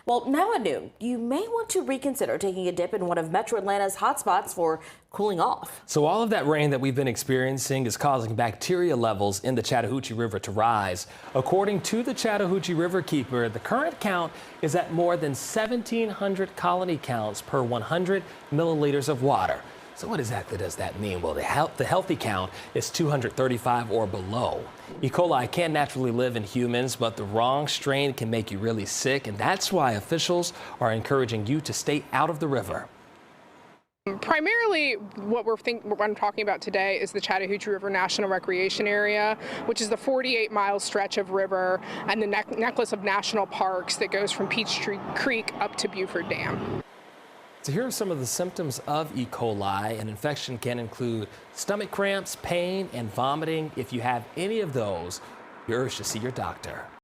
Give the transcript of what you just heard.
Well, now at noon, you may want to reconsider taking a dip in one of Metro Atlanta's hotspots for cooling off. So all of that rain that we've been experiencing is causing bacteria levels in the Chattahoochee River to rise. According to the Chattahoochee River keeper, the current count is at more than 1,700 colony counts per 100 milliliters of water. So what exactly does that mean? Well, the healthy count is 235 or below. E. coli can naturally live in humans, but the wrong strain can make you really sick, and that's why officials are encouraging you to stay out of the river. Primarily, what I'm talking about today is the Chattahoochee River National Recreation Area, which is the 48-mile stretch of river and the necklace of national parks that goes from Peachtree Creek up to Buford Dam. So here are some of the symptoms of E. coli. An infection can include stomach cramps, pain, and vomiting. If you have any of those, you're urged to see your doctor.